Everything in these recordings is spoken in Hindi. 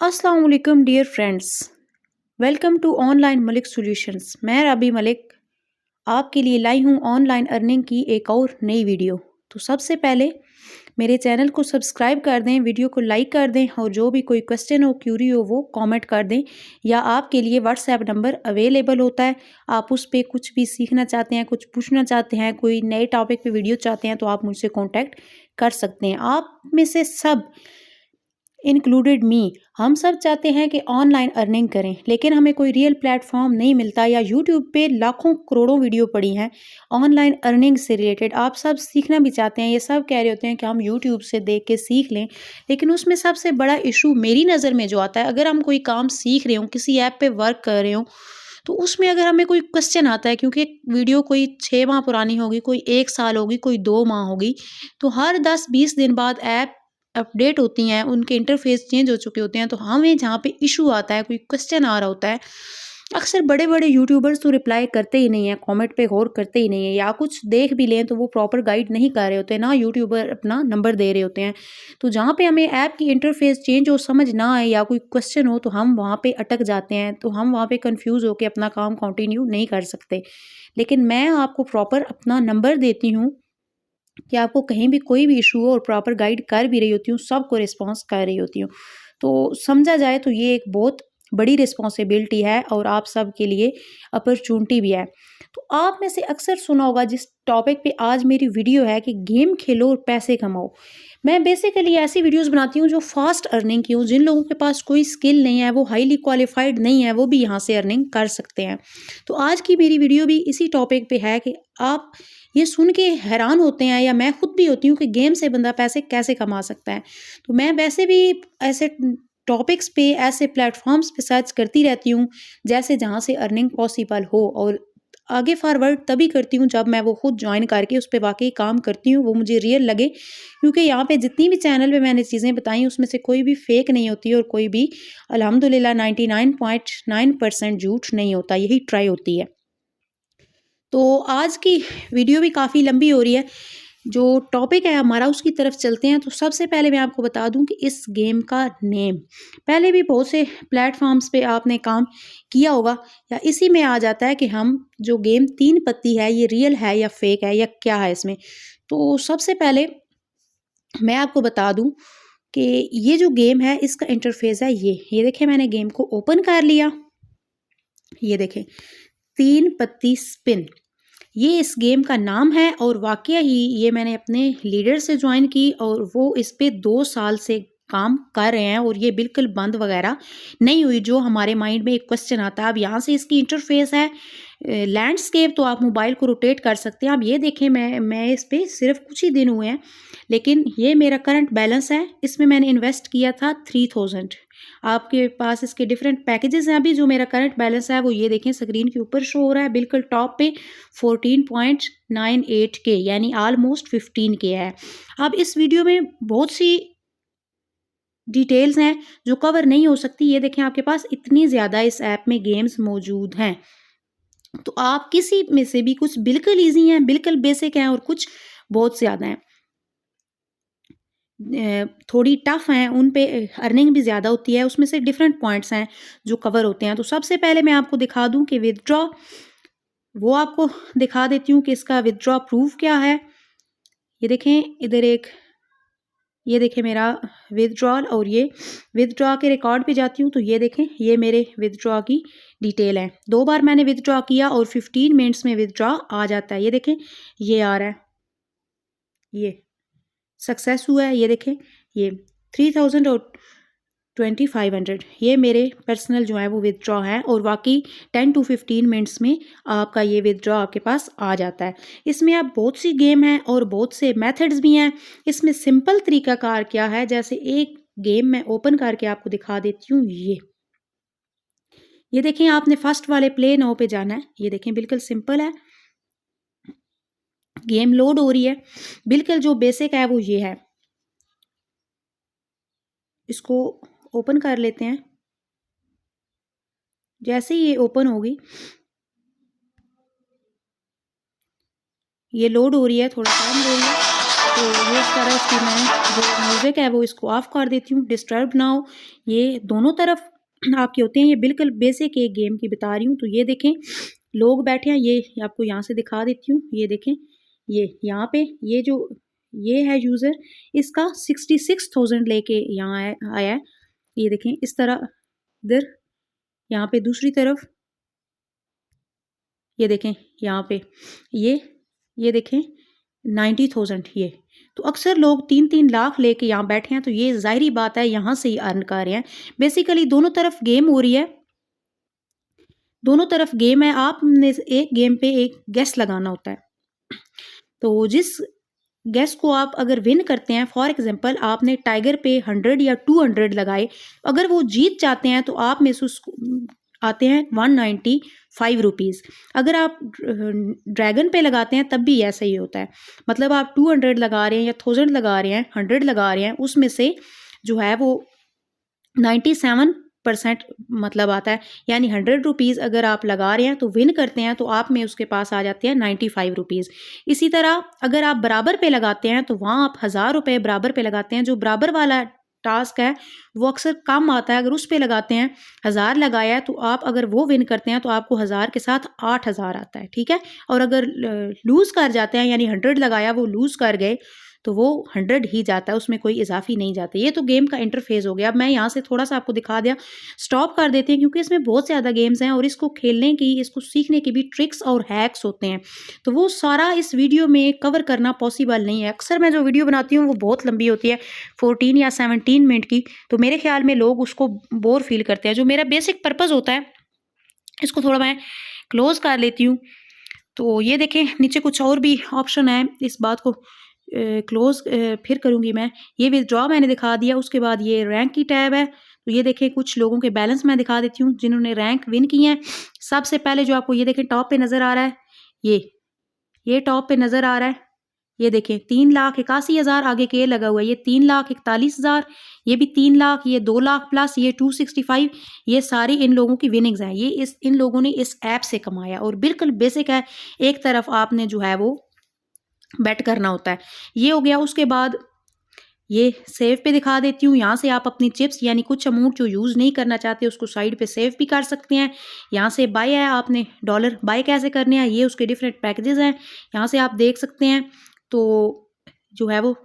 अस्सलाम वालेकुम dear friends, welcome to online Malik solutions. मैं रबी मलिक आपके लिए लाई हूँ ऑनलाइन अर्निंग की एक और नई वीडियो। तो सबसे पहले मेरे चैनल को सब्सक्राइब कर दें, वीडियो को लाइक कर दें और जो भी कोई क्वेश्चन हो, क्यूरी हो वो कमेंट कर दें, या आपके लिए व्हाट्सएप नंबर अवेलेबल होता है। आप उस पर कुछ भी सीखना चाहते हैं, कुछ पूछना चाहते हैं, कोई नए टॉपिक पे वीडियो चाहते हैं तो आप मुझसे कॉन्टैक्ट कर सकते हैं। आप में से सब इंक्लूडेड मी, हम सब चाहते हैं कि ऑनलाइन अर्निंग करें, लेकिन हमें कोई रियल प्लेटफॉर्म नहीं मिलता, या यूट्यूब पे लाखों करोड़ों वीडियो पड़ी हैं ऑनलाइन अर्निंग से रिलेटेड। आप सब सीखना भी चाहते हैं, ये सब कह रहे होते हैं कि हम यूट्यूब से देख के सीख लें, लेकिन उसमें सबसे बड़ा इशू मेरी नज़र में जो आता है, अगर हम कोई काम सीख रहे हो, किसी ऐप पे वर्क कर रहे हो, तो उसमें अगर हमें कोई क्वेश्चन आता है, क्योंकि वीडियो कोई 6 माह पुरानी होगी, कोई 1 साल होगी, कोई 2 माह होगी, तो हर 10-20 दिन बाद ऐप अपडेट होती हैं, उनके इंटरफेस चेंज हो चुके होते हैं। तो हमें जहाँ पे इशू आता है, कोई क्वेश्चन आ रहा होता है, अक्सर बड़े बड़े यूट्यूबर्स तो रिप्लाई करते ही नहीं है, कमेंट पे गौर करते ही नहीं है, या कुछ देख भी लें तो वो प्रॉपर गाइड नहीं कर रहे होते, ना यूट्यूबर अपना नंबर दे रहे होते हैं। तो जहाँ पे हमें ऐप की इंटरफेस चेंज हो, समझ ना आए, या कोई क्वेश्चन हो, तो हम वहाँ पे अटक जाते हैं, तो हम वहाँ पे कंफ्यूज होकर अपना काम कंटिन्यू नहीं कर सकते। लेकिन मैं आपको प्रॉपर अपना नंबर देती हूँ कि आपको कहीं भी कोई भी इशू हो, और प्रॉपर गाइड कर भी रही होती हूँ, सबको रिस्पॉन्स कर रही होती हूँ। तो समझा जाए तो ये एक बहुत बड़ी रिस्पॉन्सिबिलिटी है, और आप सब के लिए अपॉर्चुनिटी भी है। तो आप में से अक्सर सुना होगा जिस टॉपिक पे आज मेरी वीडियो है, कि गेम खेलो और पैसे कमाओ। मैं बेसिकली ऐसी वीडियोस बनाती हूँ जो फास्ट अर्निंग की हूँ, जिन लोगों के पास कोई स्किल नहीं है, वो हाईली क्वालिफाइड नहीं है, वो भी यहाँ से अर्निंग कर सकते हैं। तो आज की मेरी वीडियो भी इसी टॉपिक पे है कि आप ये सुन के हैरान होते हैं, या मैं खुद भी होती हूँ, कि गेम से बंदा पैसे कैसे कमा सकता है। तो मैं वैसे भी ऐसे टॉपिक्स पे, ऐसे प्लेटफॉर्म्स पे सर्च करती रहती हूँ, जैसे जहाँ से अर्निंग पॉसिबल हो, और आगे फॉरवर्ड तभी करती हूँ जब मैं वो खुद ज्वाइन करके उस पर वाकई काम करती हूँ, वो मुझे रियल लगे। क्योंकि यहाँ पे जितनी भी चैनल पे मैंने चीज़ें बताई, उसमें से कोई भी फेक नहीं होती, और कोई भी अल्हम्दुलिल्लाह 99.9% झूठ नहीं होता, यही ट्राई होती है। तो आज की वीडियो भी काफ़ी लंबी हो रही है, जो टॉपिक है हमारा उसकी तरफ चलते हैं। तो सबसे पहले मैं आपको बता दूं कि इस गेम का नेम, पहले भी बहुत से प्लेटफॉर्म्स पे आपने काम किया होगा, या इसी में आ जाता है कि हम जो गेम 3 पत्ती है, ये रियल है या फेक है, या क्या है इसमें। तो सबसे पहले मैं आपको बता दूं कि ये जो गेम है, इसका इंटरफेस है ये देखें, मैंने गेम को ओपन कर लिया, ये देखें 3 पत्ती स्पिन, ये इस गेम का नाम है। और वाकया ही ये मैंने अपने लीडर से ज्वाइन की, और वो इस पे 2 साल से काम कर रहे हैं, और ये बिल्कुल बंद वगैरह नहीं हुई। जो हमारे माइंड में एक क्वेश्चन आता है, अब यहाँ से इसकी इंटरफेस है लैंडस्केप, तो आप मोबाइल को रोटेट कर सकते हैं। अब ये देखें, मैं इस पे सिर्फ कुछ ही दिन हुए हैं, लेकिन ये मेरा करंट बैलेंस है। इसमें मैंने इन्वेस्ट किया था 3000। आपके पास इसके डिफरेंट पैकेजेस हैं। अभी जो मेरा करंट बैलेंस है वो ये देखें, स्क्रीन के ऊपर शो हो रहा है, बिल्कुल टॉप पे 14.98 के, यानी ऑलमोस्ट 15 के है। अब इस वीडियो में बहुत सी डिटेल्स हैं जो कवर नहीं हो सकती। ये देखें, आपके पास इतनी ज़्यादा इस ऐप में गेम्स मौजूद हैं, तो आप किसी में से भी, कुछ बिल्कुल ईजी हैं, बिल्कुल बेसिक हैं, और कुछ बहुत ज़्यादा हैं, थोड़ी टफ हैं, उन पे अर्निंग भी ज़्यादा होती है। उसमें से डिफरेंट पॉइंट्स हैं जो कवर होते हैं। तो सबसे पहले मैं आपको दिखा दूं कि विदड्रॉ, वो आपको दिखा देती हूँ कि इसका विदड्रॉ प्रूफ क्या है। ये देखें, इधर एक, ये देखें मेरा विदड्रॉल, और ये विदड्रॉ के रिकॉर्ड पे जाती हूँ तो ये देखें, ये मेरे विदड्रॉ की डिटेल है। 2 बार मैंने विदड्रॉ किया और 15 मिनट्स में विदड्रॉ आ जाता है। ये देखें, ये आ रहा है, ये सक्सेस हुआ है। ये देखें, ये 3000 और 2500, ये मेरे पर्सनल जो है वो विदड्रॉ है, और बाकी 10 to 15 मिनट्स में आपका ये विदड्रॉ आपके पास आ जाता है। इसमें अब बहुत सी गेम हैं और बहुत से मेथड्स भी हैं। इसमें सिंपल तरीकाकार क्या है, जैसे एक गेम मैं ओपन करके आपको दिखा देती हूँ। ये देखें, आपने फर्स्ट वाले प्ले नाउ पे जाना है। ये देखें, बिल्कुल सिंपल है, गेम लोड हो रही है। बिल्कुल जो बेसिक है वो ये है। इसको ओपन कर लेते हैं। जैसे ही ये ओपन होगी, ये लोड हो रही है, थोड़ा टाइम ले रही है। तो ये इस तरह इसकी मैं जो म्यूज़िक है वो इसको ऑफ कर देती हूँ, डिस्टर्ब ना हो। ये दोनों तरफ आपके होते हैं, ये बिल्कुल बेसिक एक गेम की बता रही हूँ। तो ये देखें लोग बैठे हैं, ये आपको यहाँ से दिखा देती हूँ। ये देखें, ये यहाँ पे ये जो ये है यूज़र, इसका 66,000 लेके यहाँ आया है। ये देखें इस तरह इधर यहाँ पे दूसरी तरफ ये देखें यहाँ पे ये देखें 90,000 ये। तो अक्सर लोग 3-3 लाख लेके यहाँ बैठे हैं, तो ये ज़ाहिरी बात है यहाँ से ही अर्न कर रहे हैं। बेसिकली दोनों तरफ गेम हो रही है, दोनों तरफ गेम है। आपने एक गेम पे एक गेस लगाना होता है। तो जिस गेस को आप अगर विन करते हैं, फॉर एग्जांपल आपने टाइगर पे 100 या 200 लगाए, अगर वो जीत जाते हैं तो आप में से उसको आते हैं 195 रुपीज़। अगर आप ड्रैगन पे लगाते हैं तब भी ऐसा ही होता है। मतलब आप 200 लगा रहे हैं या 1000 लगा रहे हैं, 100 लगा रहे हैं, उसमें से जो है वो 97% मतलब आता है। यानी 100 रुपीज़ अगर आप लगा रहे हैं तो विन करते हैं, तो आप में उसके पास आ जाते हैं 95 रुपीज़। इसी तरह अगर आप बराबर पे लगाते हैं तो वहाँ आप 1000 रुपये बराबर पे लगाते हैं। जो बराबर वाला टास्क है वो अक्सर कम आता है, अगर उस पे लगाते हैं 1000 लगाया है तो आप अगर वो विन करते हैं तो आपको 1000 के साथ 8000 आता है, ठीक है। और अगर लूज़ कर जाते हैं, यानी 100 लगाया वो लूज़ कर गए, तो वो 100 ही जाता है, उसमें कोई इजाफी नहीं जाता। ये तो गेम का इंटरफेस हो गया। अब मैं यहाँ से थोड़ा सा आपको दिखा दिया, स्टॉप कर देते हैं क्योंकि इसमें बहुत ज़्यादा गेम्स हैं और इसको खेलने की, इसको सीखने की भी ट्रिक्स और हैक्स होते हैं, तो वो सारा इस वीडियो में कवर करना पॉसिबल नहीं है। अक्सर मैं जो वीडियो बनाती हूँ वो बहुत लंबी होती है, 14 या 17 मिनट की, तो मेरे ख्याल में लोग उसको बोर फील करते हैं। जो मेरा बेसिक पर्पज़ होता है, इसको थोड़ा मैं क्लोज़ कर लेती हूँ। तो ये देखें नीचे कुछ और भी ऑप्शन है, इस बात को क्लोज़ फिर करूँगी मैं। ये विथड्रॉ मैंने दिखा दिया, उसके बाद ये रैंक की टैब है। तो ये देखें कुछ लोगों के बैलेंस मैं दिखा देती हूँ जिन्होंने रैंक विन किए हैं। सबसे पहले जो आपको ये देखें टॉप पे नज़र आ रहा है, ये टॉप पे नज़र आ रहा है। ये देखें 3,81,000 आगे के लगा हुआ है, ये 3,41,000, ये भी 3 लाख, ये 2 लाख प्लस, ये 265, ये सारी इन लोगों की विनिंग्स हैं। ये इन लोगों ने इस ऐप से कमाया और बिल्कुल बेसिक है। एक तरफ आपने जो है वो बेट करना होता है, ये हो गया। उसके बाद ये सेव पे दिखा देती हूँ। यहाँ से आप अपनी चिप्स यानी कुछ अमाउंट जो यूज़ नहीं करना चाहते उसको साइड पे सेव भी कर सकते हैं। यहाँ से बाय है, आपने डॉलर बाय कैसे करने हैं, ये उसके डिफरेंट पैकेजेस हैं, यहाँ से आप देख सकते हैं। तो जो है वो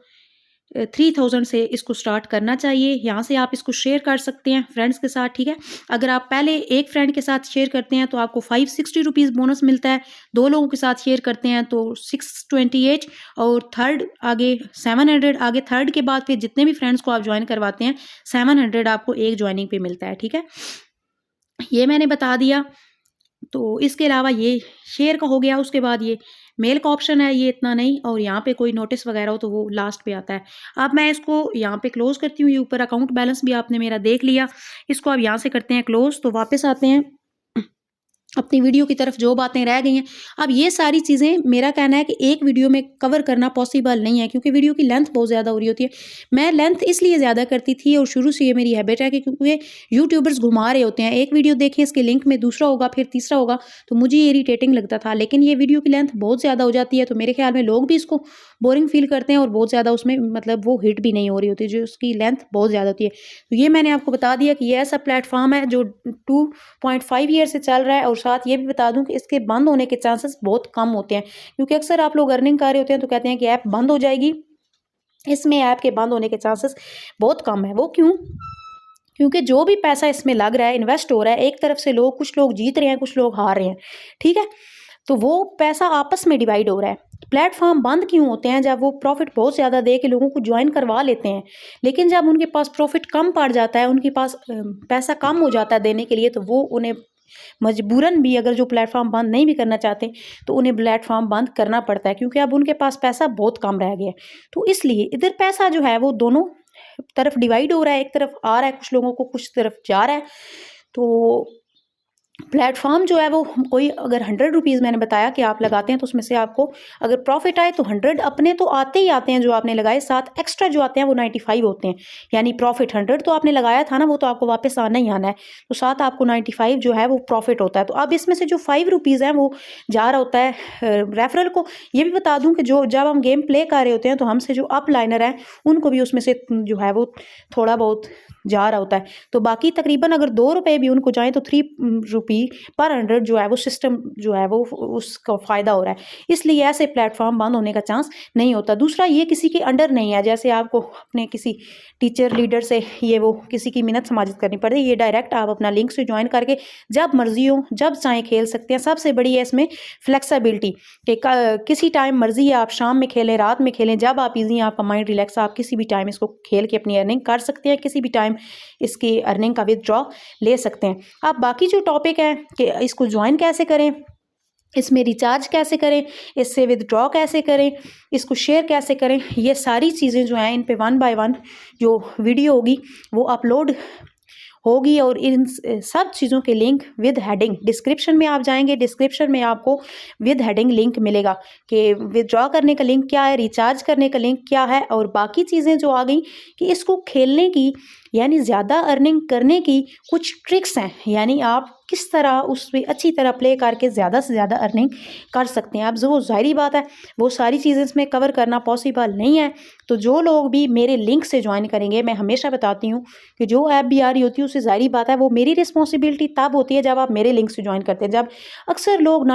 3000 से इसको स्टार्ट करना चाहिए। यहाँ से आप इसको शेयर कर सकते हैं फ्रेंड्स के साथ, ठीक है। अगर आप पहले एक फ्रेंड के साथ शेयर करते हैं तो आपको 560 रुपीज़ बोनस मिलता है। 2 लोगों के साथ शेयर करते हैं तो 628, और थर्ड आगे 700, आगे थर्ड के बाद फिर जितने भी फ्रेंड्स को आप ज्वाइन करवाते हैं 700 आपको एक ज्वाइनिंग पे मिलता है, ठीक है। ये मैंने बता दिया। तो इसके अलावा ये शेयर का हो गया। उसके बाद ये मेल का ऑप्शन है, ये इतना नहीं, और यहाँ पे कोई नोटिस वगैरह हो तो वो लास्ट पे आता है। अब मैं इसको यहाँ पे क्लोज़ करती हूँ। ये ऊपर अकाउंट बैलेंस भी आपने मेरा देख लिया, इसको अब यहाँ से करते हैं क्लोज़। तो वापस आते हैं अपनी वीडियो की तरफ, जो बातें रह गई हैं। अब ये सारी चीज़ें मेरा कहना है कि एक वीडियो में कवर करना पॉसिबल नहीं है क्योंकि वीडियो की लेंथ बहुत ज़्यादा हो रही होती है। मैं लेंथ इसलिए ज़्यादा करती थी और शुरू से ये मेरी हैबिट है कि क्योंकि यूट्यूबर्स घुमा रहे होते हैं, एक वीडियो देखें इसके लिंक में दूसरा होगा फिर तीसरा होगा, तो मुझे ये इरिटेटिंग लगता था। लेकिन ये वीडियो की लेंथ बहुत ज़्यादा हो जाती है, तो मेरे ख्याल में लोग भी इसको बोरिंग फील करते हैं और बहुत ज़्यादा उसमें मतलब वो हिट भी नहीं हो रही होती, जो उसकी लेंथ बहुत ज़्यादा होती है। तो ये मैंने आपको बता दिया कि ये ऐसा प्लेटफॉर्म है जो 2.5 ईयर से चल रहा है। और साथ ये भी बता दूं कि इसके बंद होने के चांसेस बहुत कम होते हैं, क्योंकि अक्सर आप लोग अर्निंग कर रहे होते हैं तो कहते हैं कि ऐप बंद हो जाएगी। इसमें ऐप के बंद होने के चांसेस बहुत कम है। वो क्यों? क्योंकि जो भी पैसा इसमें लग रहा है, इन्वेस्ट हो रहा है, एक तरफ से लोग, कुछ लोग जीत रहे हैं, कुछ लोग हार रहे हैं, ठीक है। तो वो पैसा आपस में डिवाइड हो रहा है। प्लेटफॉर्म बंद क्यों होते हैं? जब वो प्रॉफिट बहुत ज़्यादा दे के लोगों को ज्वाइन करवा लेते हैं, लेकिन जब उनके पास प्रॉफिट कम पड़ जाता है, उनके पास पैसा कम हो जाता है देने के लिए, तो वो उन्हें मजबूरन भी, अगर जो प्लेटफॉर्म बंद नहीं भी करना चाहते तो उन्हें प्लेटफॉर्म बंद करना पड़ता है, क्योंकि अब उनके पास पैसा बहुत कम रह गया है। तो इसलिए इधर पैसा जो है वो दोनों तरफ डिवाइड हो रहा है, एक तरफ आ रहा है कुछ लोगों को, कुछ तरफ जा रहा है। तो प्लेटफ़ॉर्म जो है वो कोई अगर 100 रुपीज़ मैंने बताया कि आप लगाते हैं तो उसमें से आपको अगर प्रॉफ़िट आए तो 100 अपने तो आते ही आते हैं जो आपने लगाए, साथ एक्स्ट्रा जो आते हैं वो 95 होते हैं। यानी प्रॉफ़िट 100 तो आपने लगाया था ना, वो तो आपको वापस आना ही आना है। तो साथ आपको 95 जो है वो प्रॉफ़िट होता है। तो अब इसमें से जो 5 रुपीज़ हैं वो जा रहा होता है रेफ़रल को। ये भी बता दूँ कि जो जब हम गेम प्ले कर रहे होते हैं तो हमसे जो अपलाइनर हैं उनको भी उसमें से जो है वो थोड़ा बहुत जा रहा होता है। तो बाकी तकरीबन अगर 2 रुपए भी उनको जाएँ तो 3 रुपी पर 100 जो है वो सिस्टम जो है वो उसका फ़ायदा हो रहा है। इसलिए ऐसे प्लेटफ़ॉर्म बंद होने का चांस नहीं होता। दूसरा, ये किसी के अंडर नहीं है, जैसे आपको अपने किसी टीचर लीडर से ये वो किसी की मिन्नत समाजित करनी पड़े। ये डायरेक्ट आप अपना लिंक से जॉइन करके जब मर्ज़ी हो, जब चाहें खेल सकते हैं। सबसे बड़ी है इसमें फ्लेक्सिबिलिटी कि किसी टाइम मर्ज़ी है, आप शाम में खेलें, रात में खेलें, जब आप ईज़ी हैं, आपका माइंड रिलैक्स है, आप किसी भी टाइम इसको खेल के अपनी अर्निंग कर सकते हैं, किसी भी टाइम इसकी अर्निंग का विथड्रॉ ले सकते हैं। अब बाकी जो टॉपिक है कि इसको ज्वाइन कैसे करें, इसमें रिचार्ज कैसे करें, इससे विथड्रॉ कैसे करें, इसको शेयर कैसे करें, ये सारी चीज़ें जो हैं इन पे 1 बाय 1 जो वीडियो होगी वो अपलोड होगी। और इन सब चीज़ों के लिंक विद हेडिंग डिस्क्रिप्शन में आप जाएंगे, डिस्क्रिप्शन में आपको विद हेडिंग लिंक मिलेगा कि विदड्रॉ करने का लिंक क्या है, रिचार्ज करने का लिंक क्या है, और बाकी चीज़ें जो आ गई कि इसको खेलने की यानी ज़्यादा अर्निंग करने की कुछ ट्रिक्स हैं। यानी आप किस तरह उस पर अच्छी तरह प्ले करके ज़्यादा से ज़्यादा अर्निंग कर सकते हैं। अब जो ज़ाहिरी बात है वो सारी चीज़ें इसमें कवर करना पॉसिबल नहीं है। तो जो लोग भी मेरे लिंक से ज्वाइन करेंगे, मैं हमेशा बताती हूँ कि जो ऐप भी आ रही होती है उससे ज़ाहिरी बात है वो मेरी रिस्पॉन्सिबिलिटी तब होती है जब आप मेरे लिंक से ज्वाइन करते हैं। जब अक्सर लोग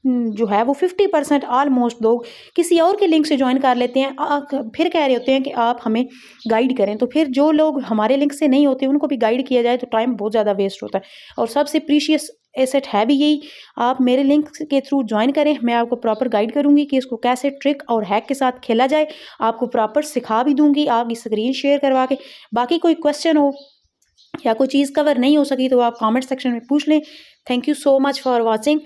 जो है वो 50% ऑलमोस्ट लोग किसी और के लिंक से ज्वाइन कर लेते हैं, फिर कह रहे होते हैं कि आप हमें गाइड करें। तो फिर जो लोग हमारे लिंक से नहीं होते उनको भी गाइड किया जाए तो टाइम बहुत ज़्यादा वेस्ट होता है। और सबसे प्रीशियस एसेट है भी यही, आप मेरे लिंक के थ्रू ज्वाइन करें। मैं आपको प्रॉपर गाइड करूँगी कि इसको कैसे ट्रिक और हैक के साथ खेला जाए, आपको प्रॉपर सिखा भी दूँगी आपकी स्क्रीन शेयर करवा के। बाकी कोई क्वेश्चन हो या कोई चीज़ कवर नहीं हो सकी तो आप कमेंट सेक्शन में पूछ लें। Thank you so much for watching.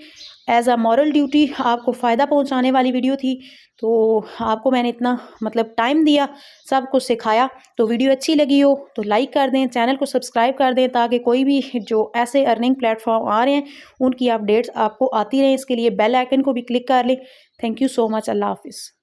As a moral duty आपको फ़ायदा पहुंचाने वाली वीडियो थी, तो आपको मैंने इतना मतलब टाइम दिया, सब कुछ सिखाया। तो वीडियो अच्छी लगी हो तो लाइक कर दें, चैनल को सब्सक्राइब कर दें ताकि कोई भी जो ऐसे अर्निंग प्लेटफॉर्म आ रहे हैं उनकी अपडेट्स आपको आती रहें। इसके लिए बेल आइकन को भी क्लिक कर लें। Thank you so much. अल्लाह हाफ़िज़।